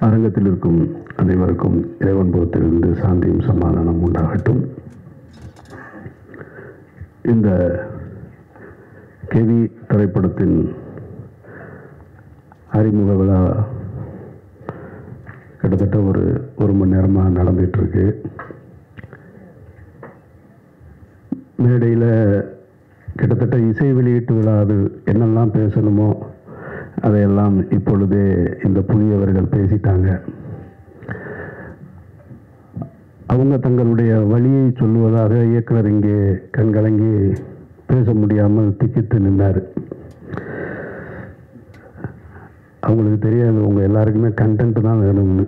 அரங்கத்தில் இருக்கும் அனைவருக்கும் இறைவன் புறத்திலிருந்து சாந்தியும் சமாதானம் உண்டாகட்டும். இந்த கேவி திரைப்படத்தின் அறிமுக விழா கிட்டத்தட்ட ஒரு மணி நேரமாக நடந்துகிட்ருக்கு. மேடையில் கிட்டத்தட்ட இசை வெளியீட்டு விழா அது என்னெல்லாம் பேசணுமோ அதையெல்லாம் இப்பொழுதே இந்த புதியவர்கள் பேசிட்டாங்க. அவங்க தங்களுடைய வழியை சொல்லுவதாக இயக்குனர் இங்கே கண்கலங்கி பேச முடியாமல் திக்கித்து நின்றார். அவங்களுக்கு தெரியாது உங்கள் எல்லாருக்குமே கண்டென்ட் தான் வேணும்னு.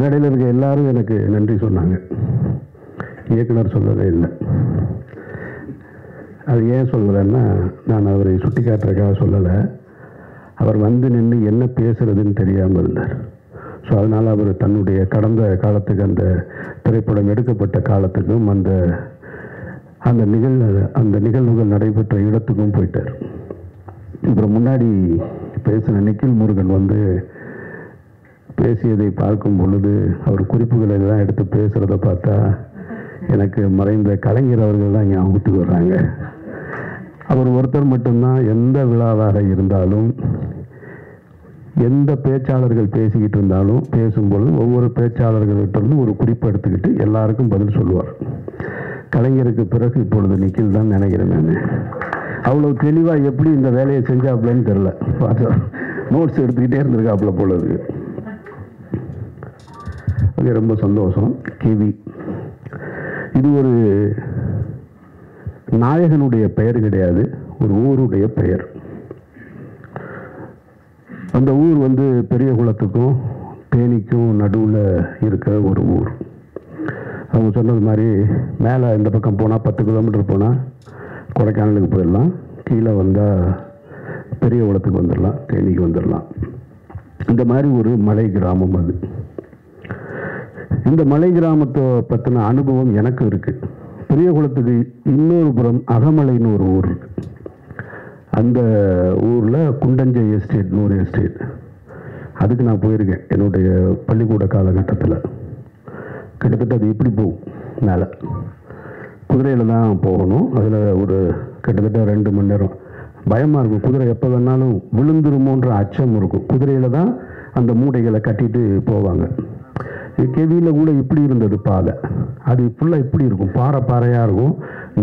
மேடையில் இருக்க எல்லாரும் எனக்கு நன்றி சொன்னாங்க, இயக்குனர் சொல்லவே இல்லை. அது ஏன் சொல்லலைன்னா, நான் அவரை சுட்டி காட்டுறதுக்காக சொல்லலை. அவர் வந்து நின்று என்ன பேசுறதுன்னு தெரியாமல் இருந்தார். ஸோ அதனால் அவர் தன்னுடைய கடந்த காலத்துக்கு, அந்த திரைப்படம் எடுக்கப்பட்ட காலத்துக்கும் அந்த நிகழ்வுகள் நடைபெற்ற இடத்துக்கும் போயிட்டார். அப்புறம் முன்னாடி பேசின நிக்கில் முருகன் வந்து பேசியதை பார்க்கும் பொழுது அவர் குறிப்புகளை தான் எடுத்து பேசுகிறத பார்த்தா எனக்கு மறைந்த கலைஞர் அவர்கள் தான் ஞாபகத்துக்கு வர்றாங்க. அவர் ஒருத்தர் மட்டும்தான் எந்த விழாவாக இருந்தாலும், எந்த பேச்சாளர்கள் பேசிக்கிட்டு இருந்தாலும் பேசும்பொழுது ஒவ்வொரு பேச்சாளர்கள்ட்டிருந்து ஒரு குறிப்பு எடுத்துக்கிட்டு எல்லாருக்கும் பதில் சொல்லுவார். கலைஞருக்கு பிறகு இப்பொழுது நிக்கில் தான் நினைக்கிறேன். நான் அவ்வளோ தெளிவாக எப்படி இந்த வேலையை செஞ்சாப்புலன்னு தெரில. நோட்ஸ் எடுத்துக்கிட்டே இருந்திருக்காப்புல பொழுது. ஓகே, ரொம்ப சந்தோஷம். கேவி இது ஒரு நாயகனுடைய பெயர் கிடையாது, ஒரு ஊருடைய பெயர். அந்த ஊர் வந்து பெரிய குளத்துக்கும் தேனிக்கும் நடுவில் இருக்கிற ஒரு ஊர். அவங்க சொன்னது மாதிரி மேலே இந்த பக்கம் போனால் 10 கிலோமீட்டர் போனால் கொடைக்கானலுக்கு போயிடலாம், கீழே வந்தால் பெரிய குளத்துக்கு வந்துடலாம், தேனிக்கு வந்துடலாம். இந்த மாதிரி ஒரு மலை கிராமம் அது. இந்த மலை கிராமத்தை பற்றின அனுபவம் எனக்கு இருக்குது. பெரிய குளத்துக்கு இன்னொரு புறம் அகமலைன்னு ஒரு ஊர் இருக்குது. அந்த ஊரில் குண்டஞ்சை எஸ்டேட்னு ஒரு எஸ்டேட். அதுக்கு நான் போயிருக்கேன் என்னுடைய பள்ளிக்கூட காலகட்டத்தில். கிட்டத்தட்ட அது இப்படி போகும், மேலே குதிரையில் தான் போகணும். அதில் ஒரு கிட்டத்தட்ட 2 மணி நேரம் பயமாக இருக்கும். குதிரை எப்போ வேணாலும் விழுந்துருமோன்ற அச்சம் இருக்கும். குதிரையில் தான் அந்த மூடைகளை கட்டிட்டு போவாங்க. கேவியில் கூட இப்படி இருந்தது பாதை. அது ஃபுல்லாக இப்படி இருக்கும், பாறையாக இருக்கும்,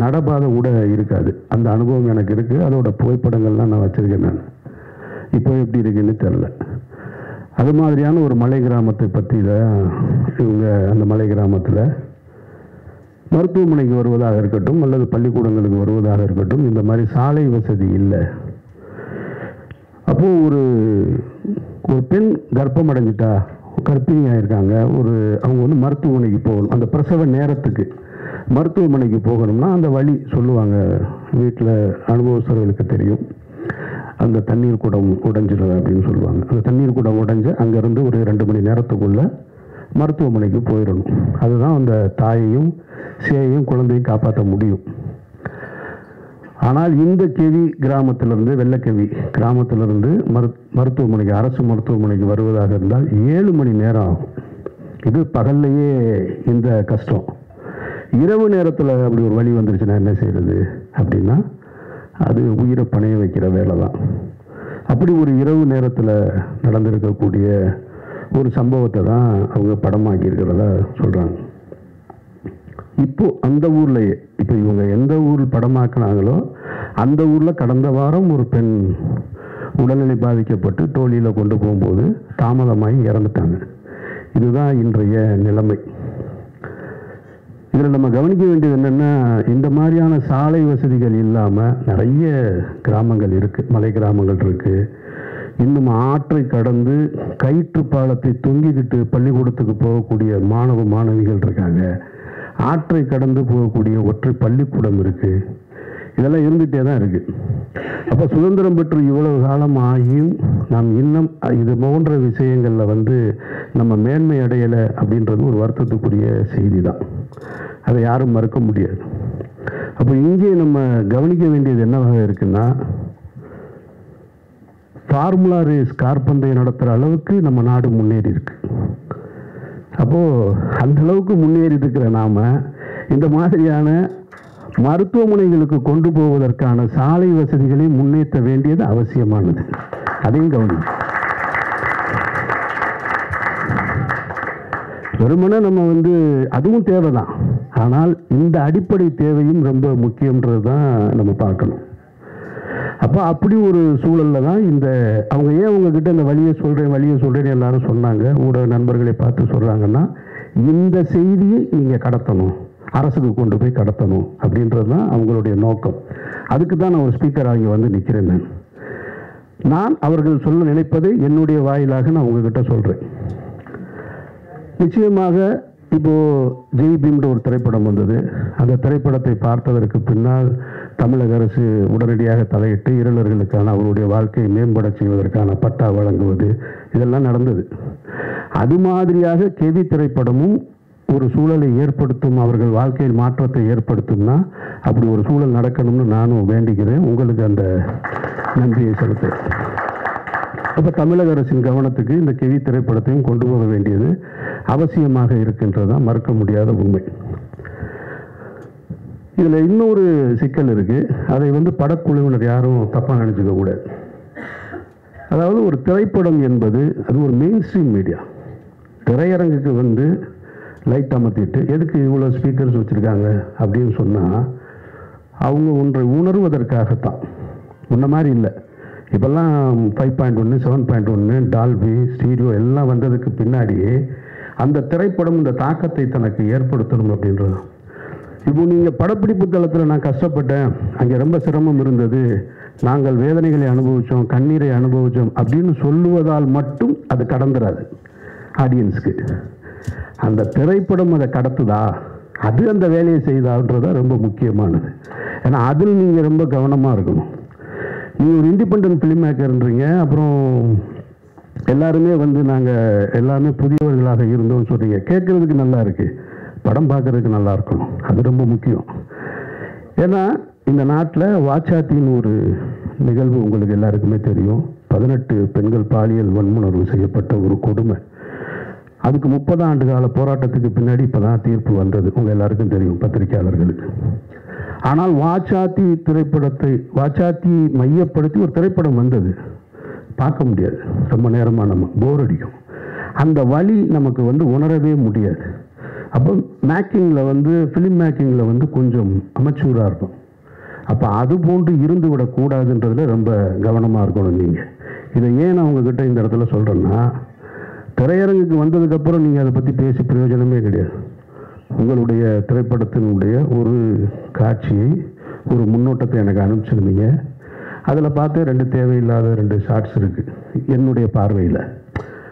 நடப்பாதை கூட இருக்காது. அந்த அனுபவம் எனக்கு இருக்குது. அதோட புகைப்படங்கள்லாம் நான் வச்சுருக்கேன். நான் இப்போ எப்படி இருக்குன்னு தெரில. அது மாதிரியான ஒரு மலை கிராமத்தை பற்றி தான் இவங்க அந்த மலை கிராமத்தில் மருத்துவமனைக்கு வருவதாக இருக்கட்டும் அல்லது பள்ளிக்கூடங்களுக்கு வருவதாக இருக்கட்டும், இந்த மாதிரி சாலை வசதி இல்லை. அப்போது ஒரு பெண் கர்ப்பம் அடைஞ்சிட்டா, கர்ப்பிணியாக இருக்காங்க, அவங்க வந்து மருத்துவமனைக்கு போகணும். அந்த பிரசவ நேரத்துக்கு மருத்துவமனைக்கு போகணும்னா அந்த வழி சொல்லுவாங்க. வீட்டில் அனுபவஸ்தர்களுக்கு தெரியும். அந்த தண்ணீர் குடம் உடைஞ்சிடும் அப்படின்னு சொல்லுவாங்க. அந்த தண்ணீர் குடம் உடைஞ்சு அங்கேருந்து ஒரு 2 மணி நேரத்துக்குள்ளே மருத்துவமனைக்கு போயிடணும். அதுதான் அந்த தாயையும் சேயையும் குழந்தையும் காப்பாற்ற முடியும். ஆனால் இந்த கேவி கிராமத்திலிருந்து, வெள்ளக்கேவி கிராமத்திலிருந்து மருத்துவமனைக்கு, அரசு மருத்துவமனைக்கு வருவதாக இருந்தால் 7 மணி நேரம் ஆகும். இது பகல்லையே இந்த கஷ்டம். இரவு நேரத்தில் அப்படி ஒரு வழி வந்துருச்சுன்னா என்ன செய்கிறது அப்படின்னா, அது உயிரை பணைய வைக்கிற வேலை தான். அப்படி ஒரு இரவு நேரத்தில் நடந்திருக்கக்கூடிய ஒரு சம்பவத்தை தான் அவங்க படமாக்கி இருக்கிறதா சொல்கிறாங்க. இப்போ அந்த ஊர்லேயே, இப்போ இவங்க எந்த ஊரில் படமாக்கினாங்களோ அந்த ஊரில் கடந்த வாரம் ஒரு பெண் உடல்நிலை பாதிக்கப்பட்டு டோலியில் கொண்டு போகும்போது தாமதமாகி இறந்துட்டாங்க. இதுதான் இன்றைய நிலைமை. இதில் நம்ம கவனிக்க வேண்டியது என்னென்னா, இந்த மாதிரியான சாலை வசதிகள் இல்லாமல் நிறைய கிராமங்கள் இருக்குது, மலை கிராமங்கள் இருக்குது. இன்னும் ஆற்றை கடந்து கயிற்று பாலத்தை தொங்கிக்கிட்டு பள்ளிக்கூடத்துக்கு போகக்கூடிய மாணவ மாணவிகள் இருக்காங்க. ஆற்றை கடந்து போகக்கூடிய ஒற்றை பள்ளிக்கூடம் இருக்குது. இதெல்லாம் இருந்துகிட்டே தான் இருக்குது. அப்போ சுதந்திரம் பெற்று இவ்வளவு காலம் ஆகியும் நாம் இன்னும் இது போன்ற விஷயங்களில் வந்து நம்ம மேன்மை அடையலை அப்படின்றது ஒரு வருத்தத்துக்குரிய செய்தி தான். அதை யாரும் மறுக்க முடியாது. அப்போ இங்கே நம்ம கவனிக்க வேண்டியது என்னவாக இருக்குன்னா, ஃபார்முலா ரேஸ் கார்பந்தயம் நடத்துகிற அளவுக்கு நம்ம நாடு முன்னேறி இருக்கு. அப்போது அந்த அளவுக்கு முன்னேறி இருக்கிற நாம் இந்த மாதிரியான மருத்துவமனைகளுக்கு கொண்டு போவதற்கான சாலை வசதிகளை முன்னேற்ற வேண்டியது அவசியமானது. அதையும் கவனிங்க. வெறுமனே நம்ம அதுவும் தேவைதான், ஆனால் இந்த அடிப்படை தேவையும் ரொம்ப முக்கியன்றது தான் நம்ம பார்க்கணும். அப்போ அப்படி ஒரு சூழலில் தான் அவங்க ஏன் உங்ககிட்ட இந்த வழியை சொல்கிறேன்னு எல்லாரும் சொன்னாங்க, ஊடக நண்பர்களை பார்த்து சொல்கிறாங்கன்னா, இந்த செய்தியை நீங்கள் கடத்தணும், அரசுக்கு கொண்டு போய் கடத்தணும் அப்படின்றது தான் அவங்களுடைய நோக்கம். அதுக்கு தான் நான் ஒரு ஸ்பீக்கர் ஆகி நிற்கிறேன். நான் அவர்கள் சொல்ல நினைப்பதை என்னுடைய வாயிலாக நான் உங்ககிட்ட சொல்கிறேன். நிச்சயமாக இப்போது ஜெய் பீம்ன்ற ஒரு திரைப்படம் வந்தது. அந்த திரைப்படத்தை பார்த்ததற்கு பின்னால் தமிழக அரசு உடனடியாக தலையிட்டு இருளர்களுக்கான அவருடைய வாழ்க்கையை மேம்பட செய்வதற்கான பட்டா வழங்குவது இதெல்லாம் நடந்தது. அது மாதிரியாக கெவி திரைப்படமும் ஒரு சூழலை ஏற்படுத்தும், அவர்கள் வாழ்க்கையில் மாற்றத்தை ஏற்படுத்தும்னா அப்படி ஒரு சூழல் நடக்கணும்னு நானும் வேண்டிக்கிறேன். உங்களுக்கு அந்த நன்றியை செலுத்துகிறேன். அப்போ தமிழக அரசின் கவனத்துக்கு இந்த கெவி திரைப்படத்தையும் கொண்டு போக வேண்டியது அவசியமாக இருக்கின்றதான் மறுக்க முடியாத உண்மை. இதில் இன்னொரு சிக்கல் இருக்குது. அதை படக்குழுவினர் யாரும் தப்பாக நினச்சிக்க கூடாது. அதாவது ஒரு திரைப்படம் என்பது அது ஒரு மெயின் ஸ்ட்ரீம் மீடியா. திரையரங்குக்கு லைட் அமர்த்திட்டு எதுக்கு இவ்வளோ ஸ்பீக்கர்ஸ் வச்சுருக்காங்க அப்படின்னு சொன்னால் அவங்க ஒன்றை உணர்வதற்காகத்தான். முன்ன மாதிரி இல்லை. இப்போல்லாம் 5.1 7.1 டால்பி ஸ்டீரியோ எல்லாம் வந்ததுக்கு பின்னாடியே அந்த திரைப்படம் இந்த தாக்கத்தை தனக்கு ஏற்படுத்தணும் அப்படின்றது. இப்போ நீங்கள் படப்பிடிப்பு தளத்தில் நான் கஷ்டப்பட்டேன், அங்கே ரொம்ப சிரமம் இருந்தது, நாங்கள் வேதனைகளை அனுபவித்தோம், கண்ணீரை அனுபவித்தோம் அப்படின்னு சொல்லுவதால் மட்டும் அது கடந்துராது ஆடியன்ஸுக்கு. அந்த திரைப்படம் அதை கடத்துதா, அது அந்த வேலையை செய்தான்றதான் ரொம்ப முக்கியமானது. ஏன்னா அதில் நீங்கள் ரொம்ப கவனமாக இருக்கணும். நீங்கள் ஒரு இண்டிபெண்டன்ட் ஃபிலிம் மேக்கர்ன்றீங்க, அப்புறம் எல்லாருமே நாங்கள் எல்லாமே புதியவர்களாக இருந்தோம்னு சொல்கிறீங்க. கேட்குறதுக்கு நல்லா இருக்குது, படம் பார்க்குறதுக்கு நல்லா இருக்கணும், அது ரொம்ப முக்கியம். ஏன்னா இந்த நாட்டில் வாச்சாத்தின்னு ஒரு நிகழ்வு உங்களுக்கு எல்லாருக்குமே தெரியும். 18 பெண்கள் பாலியல் வன்முணர்வு செய்யப்பட்ட ஒரு கொடுமை. அதுக்கு 30 ஆண்டு கால போராட்டத்துக்கு பின்னாடி இப்போ தான் தீர்ப்பு வந்தது, உங்கள் எல்லாருக்கும் தெரியும், பத்திரிகையாளர்களுக்கு. ஆனால் வாச்சாத்தி மையப்படுத்தி ஒரு திரைப்படம் வந்தது, பார்க்க முடியாது, ரொம்ப நேரமாக நம்ம போர் அடிக்கும். அந்த வழி நமக்கு உணரவே முடியாது. அப்போ மேக்கிங்கில் ஃபிலிம் மேக்கிங்கில் கொஞ்சம் அமெச்சூராக இருக்கும். அப்போ அது போன்று இருந்து விடக்கூடாதுன்றதில் ரொம்ப கவனமாக இருக்கணும் நீங்கள். இதை ஏன் நான் உங்ககிட்ட இந்த இடத்துல சொல்கிறேன்னா, திரையரங்குக்கு வந்ததுக்கப்புறம் நீங்கள் அதை பற்றி பேசி பிரயோஜனமே கிடையாது. உங்களுடைய திரைப்படத்தினுடைய ஒரு காட்சியை, ஒரு முன்னோட்டத்தை எனக்கு அனுப்பிச்சிருந்தீங்க. அதில் பார்த்து 2 தேவையில்லாத 2 ஷார்ட்ஸ் இருக்குது என்னுடைய பார்வையில்.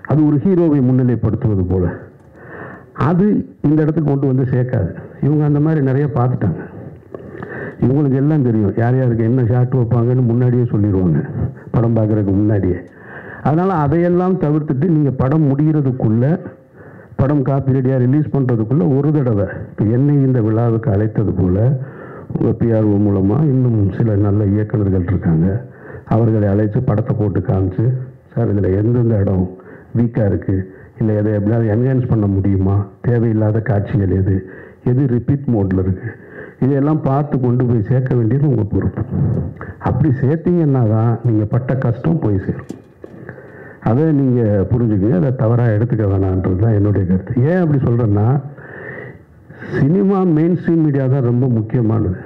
அது ஒரு ஹீரோவை முன்னிலைப்படுத்துவது போல். அது இந்த இடத்துக்கு கொண்டு சேர்க்காது. இவங்க அந்த மாதிரி நிறைய பார்த்துட்டாங்க. இவங்களுக்கு எல்லாம் தெரியும் யார் யாருக்கு என்ன ஷார்ட் வைப்பாங்கன்னு முன்னாடியே சொல்லிடுவாங்க, படம் பார்க்குறதுக்கு முன்னாடியே. அதனால் அதையெல்லாம் தவிர்த்துட்டு நீங்கள் படம் முடிகிறதுக்குள்ளே, படம் காப்பி ரெடியாக ரிலீஸ் பண்ணுறதுக்குள்ளே ஒரு தடவை இப்போ என்னை இந்த விழாவுக்கு அழைத்தது போல் பிஆர்ஓ மூலமாக இன்னும் சில நல்ல இயக்குநர்கள் இருக்காங்க, அவர்களை அழைச்சி படத்தை போட்டு காமிச்சு, சார் இதில் எந்தெந்த இடம் வீக்காக இருக்குது, இல்லை எதை எப்படியாவது என்ஹான்ஸ் பண்ண முடியுமா, தேவையில்லாத காட்சிகள் எது ரிப்பீட் மோடில் இருக்குது, இதையெல்லாம் பார்த்து கொண்டு போய் சேர்க்க வேண்டியது உங்கள் பொறுப்பு. அப்படி சேர்த்தீங்கன்னா தான் நீங்கள் பட்ட கஷ்டம் போய் சேரும். அதை நீங்கள் புரிஞ்சுக்கங்க, அதை தவறாக எடுத்துக்க வேணான்றது தான் என்னுடைய கருத்து. ஏன் அப்படி சொல்கிறேன்னா, சினிமா மெயின் ஸ்ட்ரீம் மீடியா தான் ரொம்ப முக்கியமானது.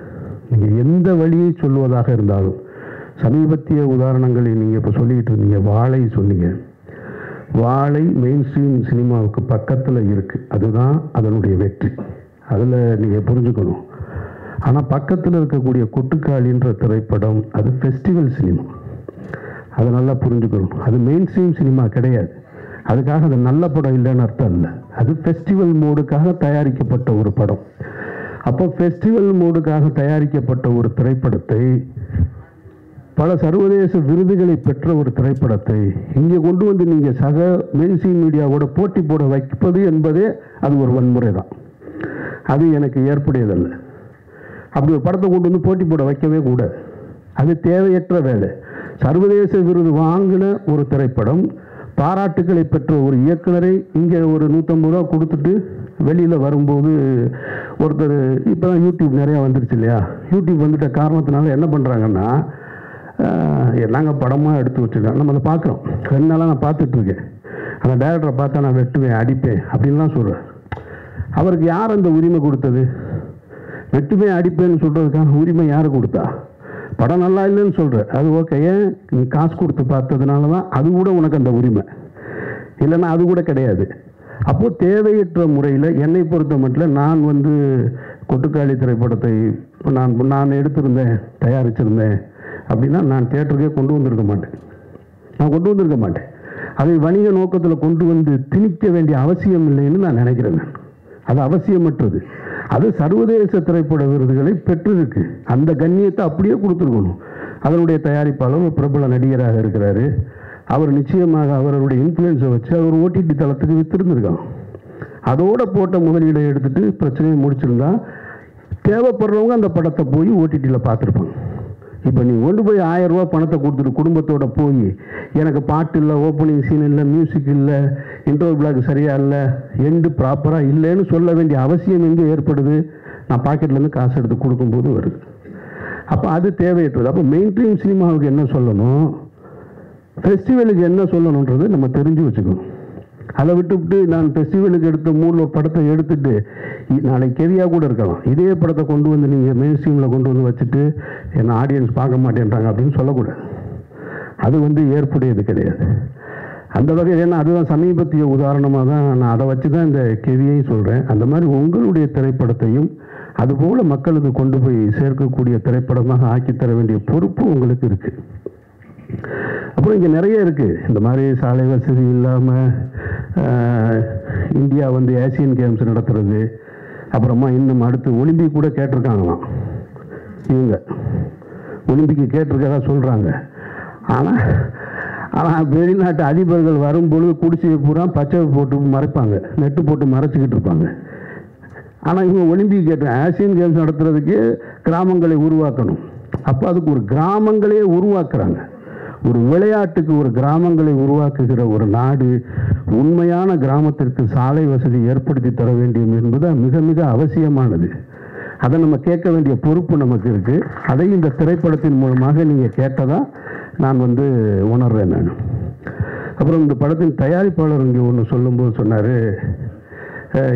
நீங்கள் எந்த வழியை சொல்லுவதாக இருந்தாலும், சமீபத்திய உதாரணங்களை நீங்கள் இப்போ சொல்லிக்கிட்டு இருந்தீங்க, வாழை சொன்னீங்க. வாழை மெயின் ஸ்ட்ரீம் சினிமாவுக்கு பக்கத்தில் இருக்குது, அதுதான் அதனுடைய வெற்றி. அதில் நீங்கள் புரிஞ்சுக்கணும். ஆனால் பக்கத்தில் இருக்கக்கூடிய கொட்டுக்காளின்ற திரைப்படம் அது ஃபெஸ்டிவல் சினிமா, அதை நல்லா புரிஞ்சுக்கணும். அது மெயின் ஸ்ட்ரீம் சினிமா கிடையாது. அதுக்காக அது நல்ல படம் இல்லைன்னு அர்த்தம் இல்லை. அது ஃபெஸ்டிவல் மோடுக்காக தயாரிக்கப்பட்ட ஒரு படம். அப்போ ஃபெஸ்டிவல் மோடுக்காக தயாரிக்கப்பட்ட ஒரு திரைப்படத்தை, பல சர்வதேச விருதுகளை பெற்ற ஒரு திரைப்படத்தை இங்கே கொண்டு நீங்கள் சக மெயின் ஸ்ட்ரீம் மீடியாவோட போட்டி போட வைப்பது என்பதே அது ஒரு வன்முறை தான். அது எனக்கு ஏற்புடையதல்ல. அப்படி ஒரு படத்தை கொண்டு போட்டி போட வைக்கவே கூடாது. அது தேவையற்ற வேலை. சர்வதேச விருது வாங்கின ஒரு திரைப்படம், பாராட்டுக்களை பெற்ற ஒரு இயக்குனரை இங்கே ஒரு 150 ரூபா கொடுத்துட்டு வெளியில் வரும்போது ஒருத்தர், இப்போ தான் யூடியூப் நிறையா வந்துருச்சு இல்லையா, யூடியூப் வந்துட்ட காரணத்தினால என்ன பண்ணுறாங்கன்னா, நாங்கள் படமாக எடுத்து வச்சுருக்கோம், நம்ம அதை பார்க்குறோம். 2 நாளாக நான் பார்த்துட்ருக்கேன். அந்த டைரக்டரை பார்த்தா நான் வெட்டுவேன், அடிப்பேன் அப்படின்லாம் சொல்கிறேன். அவருக்கு யார் அந்த உரிமை கொடுத்தது? வெட்டுவேன் அடிப்பேன்னு சொல்கிறதுக்கான உரிமை யார் கொடுத்தா? படம் நல்லா இல்லைன்னு சொல்கிற, அது ஓகே, ஏன் நீ காசு கொடுத்து பார்த்ததுனால தான் அது கூட உனக்கு அந்த உரிமை, இல்லைன்னா அது கூட கிடையாது. அப்போது தேவையற்ற முறையில் என்னை பொறுத்த மட்டும் நான் கொட்டுக்காளி திரைப்படத்தை நான் எடுத்திருந்தேன், தயாரிச்சிருந்தேன் அப்படின்னா நான் தியேட்டருக்கே கொண்டு வந்திருக்க மாட்டேன். அதை வணிக நோக்கத்தில் கொண்டு வந்து திணிக்க வேண்டிய அவசியம் இல்லைன்னு நான் நினைக்கிறேன். அது அவசியமற்றது. அது சர்வதேச திரைப்பட விருதுகளை பெற்றிருக்கு. அந்த கண்ணியத்தை அப்படியே கொடுத்துருக்கணும். அதனுடைய தயாரிப்பாளர் ஒரு பிரபல நடிகராக இருக்கிறாரு. அவர் நிச்சயமாக அவருடைய இன்ஃப்ளூயன்ஸை வச்சு அவர் ஓடிடி தளத்துக்கு வித்திருந்திருக்கான். அதோட போட்ட முதலீடை எடுத்துட்டு பிரச்சனையை முடிச்சிருந்தா தேவைப்படுறவங்க அந்த படத்தை போய் ஓடிடியில் பார்த்துருப்பாங்க. இப்போ நீ கொண்டு போய் 1000 ரூபா பணத்தை கொடுத்துட்டு குடும்பத்தோட போய் எனக்கு பாட்டு இல்லை, ஓப்பனிங் சீன் இல்லை, மியூசிக் இல்லை, இன்டர்வல் பிளாக் சரியாக இல்லை, எண்டு ப்ராப்பராக இல்லைன்னு சொல்ல வேண்டிய அவசியம் எங்கே ஏற்படுது? நான் பாக்கெட்லேருந்து காசு எடுத்து கொடுக்கும்போது வருது. அப்போ அது தேவையற்றது. அப்போ மெயின் ஸ்ட்ரீம் சினிமாவுக்கு என்ன சொல்லணும், ஃபெஸ்டிவலுக்கு என்ன சொல்லணுன்றது நம்ம தெரிஞ்சு வச்சுக்கணும். அதை விட்டுவிட்டு நான் ஃபெஸ்டிவலுக்கு எடுத்த மூடில் ஒரு படத்தை எடுத்துட்டு நாளைக்கு கெவியாக கூட இருக்கலாம், இதே படத்தை கொண்டு வந்து நீங்கள் மெயின் ஸ்ட்ரீமில் கொண்டு வந்து வச்சுட்டு என்ன ஆடியன்ஸ் பார்க்க மாட்டேன்றாங்க அப்படின்னு சொல்லக்கூடாது. அது ஏற்புடையது கிடையாது. அந்த வகையில் ஏன்னா அதுதான் சமீபத்திய உதாரணமாக தான் நான் அதை வச்சு தான் இந்த கெவியையும் சொல்கிறேன். அந்த மாதிரி உங்களுடைய திரைப்படத்தையும் அதுபோல் மக்களுக்கு கொண்டு போய் சேர்க்கக்கூடிய திரைப்படமாக ஆக்கித்தர வேண்டிய பொறுப்பு உங்களுக்கு இருக்குது. அப்புறம் இங்கே நிறைய இருக்குது. இந்த மாதிரி சாலை வசதி இல்லாமல் இந்தியா ஏசியன் கேம்ஸ் நடத்துறது, அப்புறமா இன்னும் அடுத்து ஒலிம்பிக் கூட கேட்டிருக்காங்களாம். இவங்க ஒலிம்பிக்கு கேட்டிருக்கதா சொல்கிறாங்க. ஆனால் வெளிநாட்டு அதிபர்கள் வரும்பொழுது குடிசையை பூரா பச்சை போட்டு மறைப்பாங்க, நெட்டு போட்டு மறைச்சிக்கிட்டு இருப்பாங்க. ஆனால் இவங்க ஒலிம்பிக் கேட்ட ஆசியன் கேம்ஸ் நடத்துறதுக்கு கிராமங்களை உருவாக்கணும். அப்போ அதுக்கு ஒரு கிராமங்களே உருவாக்குறாங்க. ஒரு விளையாட்டுக்கு ஒரு கிராமங்களை உருவாக்குகிற ஒரு நாடு உண்மையான கிராமத்திற்கு சாலை வசதி ஏற்படுத்தி தர வேண்டும் என்பது மிக மிக அவசியமானது. அதை நம்ம கேட்க வேண்டிய பொறுப்பு நமக்கு இருக்குது. அதை இந்த திரைப்படத்தின் மூலமாக நீங்கள் கேட்டதா நான் உணர்றேன். நான் அப்புறம் இந்த படத்தின் தயாரிப்பாளர் இங்கே ஒன்று சொல்லும்போது சொன்னார்,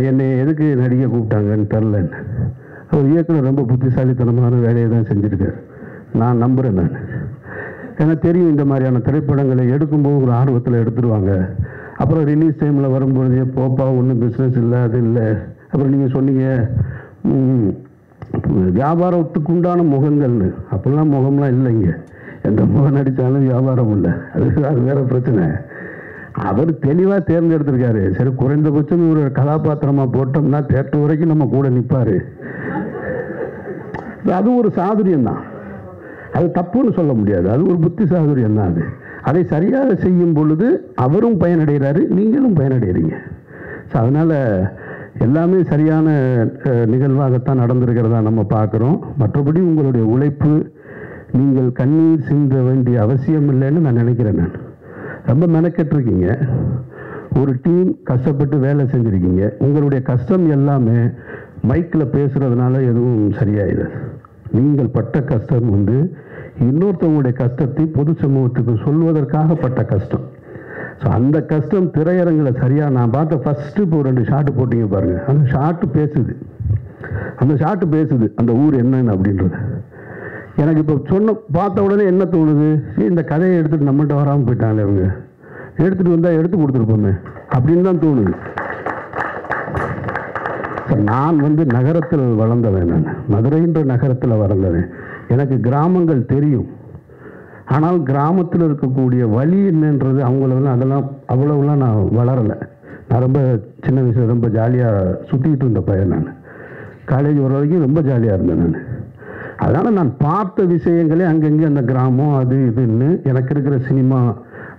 என்னை எதுக்கு நடிகை கூப்பிட்டாங்கன்னு தெரிலன்னு. அவர் இயக்குனர் ரொம்ப புத்திசாலித்தனமான வேலையை தான் செஞ்சுருக்கார், நான் நம்புகிறேன். நான் எனக்கு தெரியும் இந்த மாதிரியான திரைப்படங்களை எடுக்கும்போது ஒரு ஆர்வத்தில் எடுத்துடுவாங்க. அப்புறம் ரிலீஸ் டைமில் வரும்பொழுதே போப்பா ஒன்றும் பிஸ்னஸ் இல்லை, அது இல்லை. அப்புறம் நீங்கள் சொன்னீங்க வியாபாரத்துக்கு உண்டான முகங்கள்னு, அப்படிலாம் முகம்லாம் இல்லைங்க. எந்த முகம் நடித்தாலும் வியாபாரம் இல்லை, அது வேறு பிரச்சனை. அவர் தெளிவாக தேர்ந்தெடுத்திருக்காரு. சரி, குறைந்தபட்சம் ஒரு கதாபாத்திரமாக போட்டோம்னா தேட்டர் வரைக்கும் நம்ம கூட நிற்பார். அது ஒரு சாதுரியம்தான், அது தப்புன்னு சொல்ல முடியாது. அது ஒரு புத்தி சாதுரியம் தான். அதை சரியாக செய்யும் பொழுது அவரும் பயனடைகிறாரு, நீங்களும் பயனடைகிறீங்க. ஸோ அதனால் எல்லாமே சரியான நிகழ்வாகத்தான் நடந்திருக்கிறதா நம்ம பார்க்குறோம். மற்றபடி உங்களுடைய உழைப்பு, நீங்கள் கண்ணீர் சிந்த வேண்டிய அவசியம் இல்லைன்னு நான் நினைக்கிறேன். நான் ரொம்ப மெனக்கெட்டிருக்கீங்க, ஒரு டீம் கஷ்டப்பட்டு வேலை செஞ்சுருக்கீங்க. உங்களுடைய கஷ்டம் எல்லாமே மைக்கில் பேசுகிறதுனால எதுவும் சரியாயிடாது. நீங்கள் பட்ட கஷ்டம் இன்னொருத்தவங்களுடைய கஷ்டத்தை பொது சமூகத்துக்கு சொல்வதற்காக பட்ட கஷ்டம். ஸோ அந்த கஷ்டம் திரையரங்கில் சரியாக நான் பார்த்த ஃபஸ்ட்டு இப்போ 2 ஷாட்டு போட்டிங்க பாருங்கள், அந்த ஷாட்டு பேசுது அந்த ஊர் என்னன்னு அப்படின்றது. எனக்கு இப்போ பார்த்த உடனே என்ன தோணுது, இந்த கதையை எடுத்துகிட்டு நம்மள்கிட்ட வராமல் போயிட்டாங்களே, அவங்க எடுத்துகிட்டு வந்தால் எடுத்து கொடுத்துருப்போமே அப்படின்னு தான் தோணுது. நான் நகரத்தில் வளர்ந்தவன், நான் மதுரைன்ற நகரத்தில் வளர்ந்தவன். எனக்கு கிராமங்கள் தெரியும். ஆனால் கிராமத்தில் இருக்கக்கூடிய வழி என்னன்றது அதெல்லாம் அவ்வளவுலாம் நான் வளரலை. நான் ரொம்ப சின்ன வயசில் ரொம்ப ஜாலியாக சுற்றிக்கிட்டு இருந்த பையன். நான் காலேஜ் வர வரைக்கும் ரொம்ப ஜாலியாக இருந்தேன். நான் அதனால் நான் பார்த்த விஷயங்களே அங்கங்கே அந்த கிராமம் அது இதுன்னு எனக்கு இருக்கிற சினிமா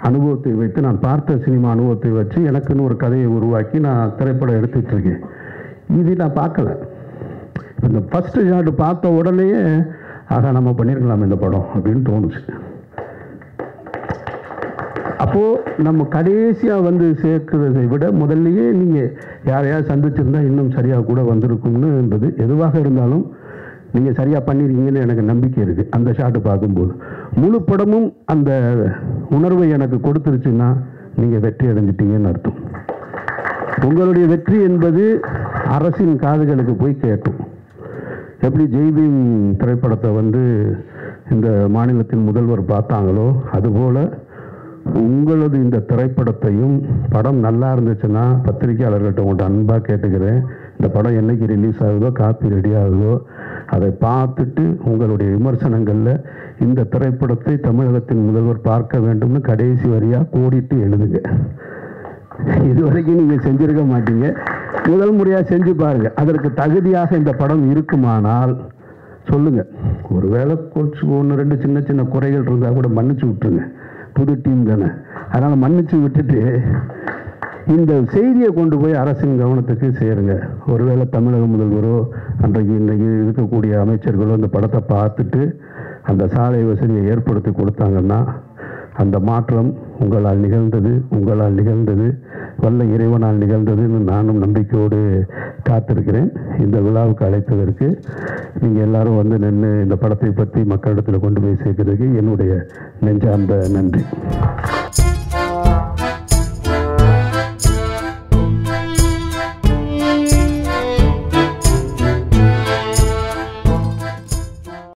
அனுபவத்தை வைத்து, நான் பார்த்த சினிமா அனுபவத்தை வச்சு எனக்குன்னு ஒரு கதையை உருவாக்கி நான் திரைப்படம் எடுத்துகிட்டு இருக்கேன். இது நான் பார்க்கல. இந்த ஃபஸ்ட்டு ஷாட்டு பார்த்த உடனேயே ஆகா நம்ம பண்ணியிருக்கலாம் இந்த படம் அப்படின்னு தோணுச்சு. அப்போது நம்ம கடைசியாக வந்து சேர்க்கிறதை விட முதல்லையே நீங்கள் யாரையாவது சந்திச்சிருந்தா இன்னும் சரியாக கூட வந்திருக்கும்னுன்றது எதுவாக இருந்தாலும் நீங்கள் சரியாக பண்ணியிருக்கீங்கன்னு எனக்கு நம்பிக்கை இருக்குது. அந்த ஷாட்டு பார்க்கும்போது முழு படமும் அந்த உணர்வை எனக்கு கொடுத்துருச்சுன்னா நீங்கள் வெற்றி அடைஞ்சிட்டீங்கன்னு அர்த்தம். உங்களுடைய வெற்றி என்பது அரசின் காதுகளுக்கு போய் கேட்கும். எப்படி ஜெய்பீம் திரைப்படத்தை வந்து இந்த மாநிலத்தின் முதல்வர் பார்த்தாங்களோ அதுபோல் உங்களது இந்த திரைப்படத்தையும் படம் நல்லா இருந்துச்சுன்னா பத்திரிகையாளர்கிட்ட உங்கள்கிட்ட அன்பாக கேட்டுக்கிறேன், இந்த படம் என்னைக்கு ரிலீஸ் ஆகுதோ காப்பி ரெடி ஆகுதோ அதை பார்த்துட்டு உங்களுடைய விமர்சனங்களில் இந்த திரைப்படத்தை தமிழகத்தின் முதல்வர் பார்க்க வேண்டும்னு கடைசி வரியாக கோடிட்டு எழுதுங்க. இதுவரைக்கும் நீங்கள் செஞ்சுருக்க மாட்டீங்க, முதல் முறையாக செஞ்சு பாருங்கள். அதற்கு தகுதியாக இந்த படம் இருக்குமானால் சொல்லுங்கள். ஒருவேளை கொஞ்சம் 1-2 சின்ன சின்ன குறைகள் இருந்தால் கூட மன்னிச்சு விட்டுருங்க, புது டீம் தானே. அதனால் மன்னிச்சு விட்டுட்டு இந்த செய்தியை கொண்டு போய் அரசின் கவனத்துக்கு சேருங்க. ஒருவேளை தமிழக முதல்வரோ அன்றைக்கு இன்றைக்கு இருக்கக்கூடிய அமைச்சர்களோ இந்த படத்தை பார்த்துட்டு அந்த சாலை வசதியை ஏற்படுத்தி கொடுத்தாங்கன்னா அந்த மாற்றம் உங்களால் நிகழ்ந்தது வல்ல இறைவனால் நிகழ்ந்ததுன்னு நானும் நம்பிக்கையோடு காத்திருக்கிறேன். இந்த விழாவுக்கு அழைத்ததற்கு நீங்கள் எல்லாரும் வந்து நின்று இந்த படத்தை பற்றி மக்களிடத்தில் கொண்டு போய் சேர்க்கிறதுக்கு என்னுடைய நெஞ்சார்ந்த நன்றி.